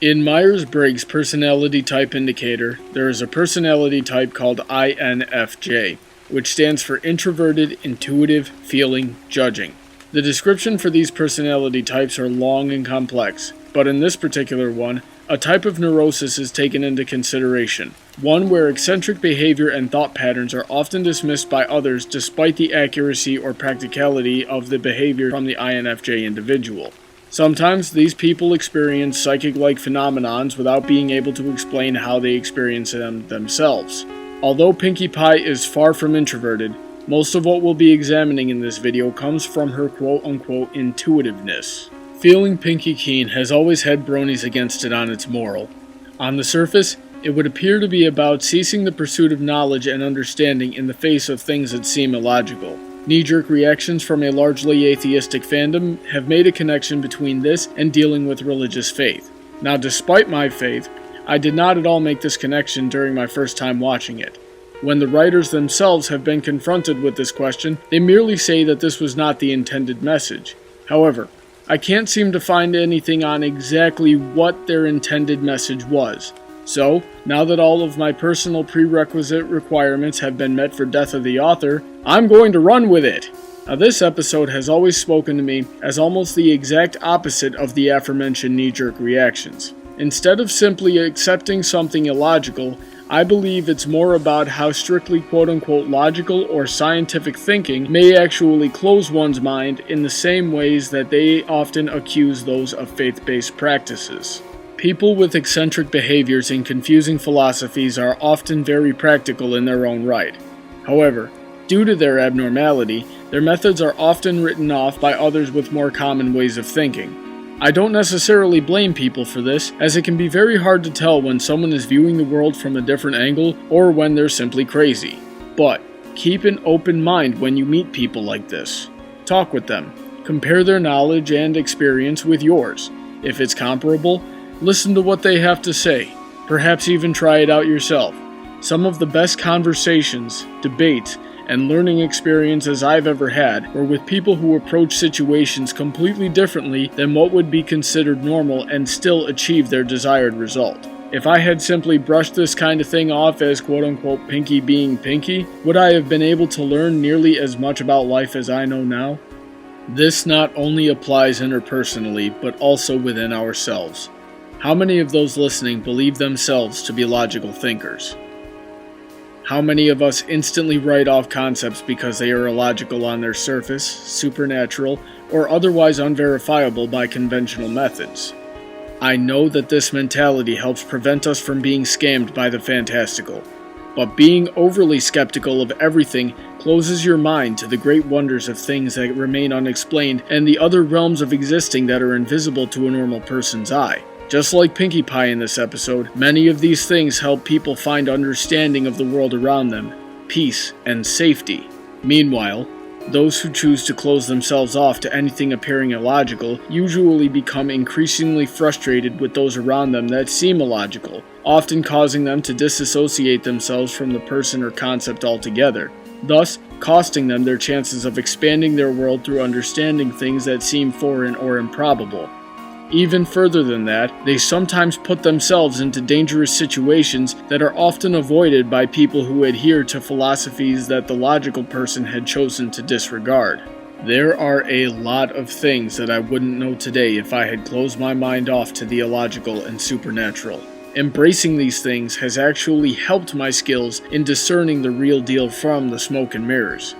In Myers-Briggs Personality Type Indicator, there is a personality type called INFJ, which stands for Introverted, Intuitive, Feeling, Judging. The description for these personality types are long and complex, but in this particular one, a type of neurosis is taken into consideration, one where eccentric behavior and thought patterns are often dismissed by others despite the accuracy or practicality of the behavior from the INFJ individual. Sometimes these people experience psychic-like phenomenons without being able to explain how they experience them themselves. Although Pinkie Pie is far from introverted, most of what we'll be examining in this video comes from her quote-unquote intuitiveness. Feeling Pinkie Keen has always had bronies against it on its moral. On the surface, it would appear to be about ceasing the pursuit of knowledge and understanding in the face of things that seem illogical. Knee-jerk reactions from a largely atheistic fandom have made a connection between this and dealing with religious faith. Now, despite my faith, I did not at all make this connection during my first time watching it. When the writers themselves have been confronted with this question, they merely say that this was not the intended message. However, I can't seem to find anything on exactly what their intended message was. So, now that all of my personal prerequisite requirements have been met for Death of the Author, I'm going to run with it! Now, this episode has always spoken to me as almost the exact opposite of the aforementioned knee-jerk reactions. Instead of simply accepting something illogical, I believe it's more about how strictly quote-unquote logical or scientific thinking may actually close one's mind in the same ways that they often accuse those of faith-based practices. People with eccentric behaviors and confusing philosophies are often very practical in their own right. However, due to their abnormality, their methods are often written off by others with more common ways of thinking. I don't necessarily blame people for this, as it can be very hard to tell when someone is viewing the world from a different angle or when they're simply crazy. But keep an open mind when you meet people like this. Talk with them. Compare their knowledge and experience with yours. If it's comparable, listen to what they have to say. Perhaps even try it out yourself. Some of the best conversations, debates, and learning experiences I've ever had were with people who approach situations completely differently than what would be considered normal and still achieve their desired result. If I had simply brushed this kind of thing off as quote-unquote Pinkie being Pinkie, would I have been able to learn nearly as much about life as I know now? This not only applies interpersonally, but also within ourselves. How many of those listening believe themselves to be logical thinkers? How many of us instantly write off concepts because they are illogical on their surface, supernatural, or otherwise unverifiable by conventional methods? I know that this mentality helps prevent us from being scammed by the fantastical, but being overly skeptical of everything closes your mind to the great wonders of things that remain unexplained and the other realms of existing that are invisible to a normal person's eye. Just like Pinkie Pie in this episode, many of these things help people find understanding of the world around them, peace, and safety. Meanwhile, those who choose to close themselves off to anything appearing illogical usually become increasingly frustrated with those around them that seem illogical, often causing them to disassociate themselves from the person or concept altogether, thus costing them their chances of expanding their world through understanding things that seem foreign or improbable. Even further than that, they sometimes put themselves into dangerous situations that are often avoided by people who adhere to philosophies that the logical person had chosen to disregard. There are a lot of things that I wouldn't know today if I had closed my mind off to the illogical and supernatural. Embracing these things has actually helped my skills in discerning the real deal from the smoke and mirrors.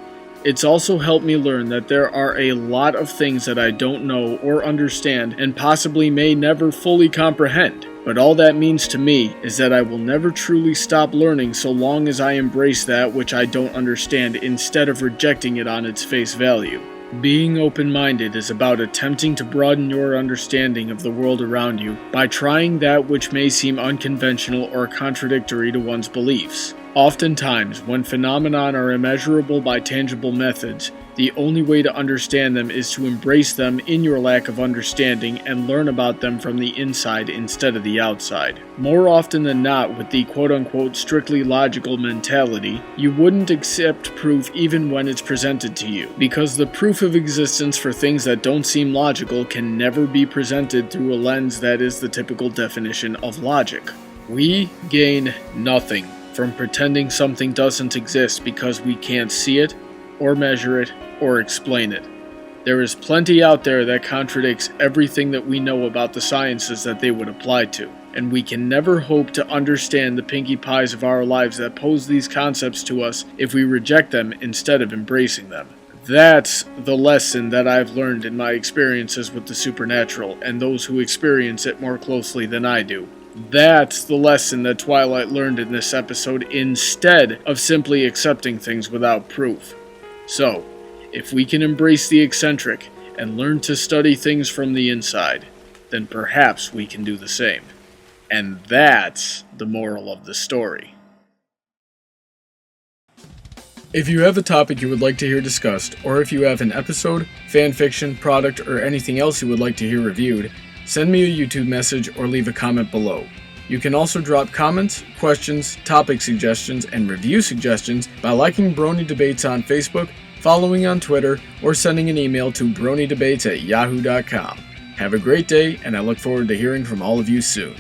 It's also helped me learn that there are a lot of things that I don't know or understand and possibly may never fully comprehend. But all that means to me is that I will never truly stop learning so long as I embrace that which I don't understand instead of rejecting it on its face value. Being open-minded is about attempting to broaden your understanding of the world around you by trying that which may seem unconventional or contradictory to one's beliefs. Oftentimes, when phenomena are immeasurable by tangible methods, The only way to understand them is to embrace them in your lack of understanding and learn about them from the inside instead of the outside. More often than not, with the quote-unquote strictly logical mentality, you wouldn't accept proof even when it's presented to you, because the proof of existence for things that don't seem logical can never be presented through a lens that is the typical definition of logic. We gain nothing from pretending something doesn't exist because we can't see it, or measure it, or explain it. There is plenty out there that contradicts everything that we know about the sciences that they would apply to, and we can never hope to understand the Pinkie Pies of our lives that pose these concepts to us if we reject them instead of embracing them. That's the lesson that I've learned in my experiences with the supernatural and those who experience it more closely than I do. That's the lesson that Twilight learned in this episode instead of simply accepting things without proof. So, if we can embrace the eccentric and learn to study things from the inside, then perhaps we can do the same. And that's the moral of the story. If you have a topic you would like to hear discussed, or if you have an episode, fanfiction, product, or anything else you would like to hear reviewed, send me a YouTube message or leave a comment below. You can also drop comments, questions, topic suggestions, and review suggestions by liking Brawny Debates on Facebook, following on Twitter, or sending an email to bronydebates@yahoo.com. Have a great day, and I look forward to hearing from all of you soon.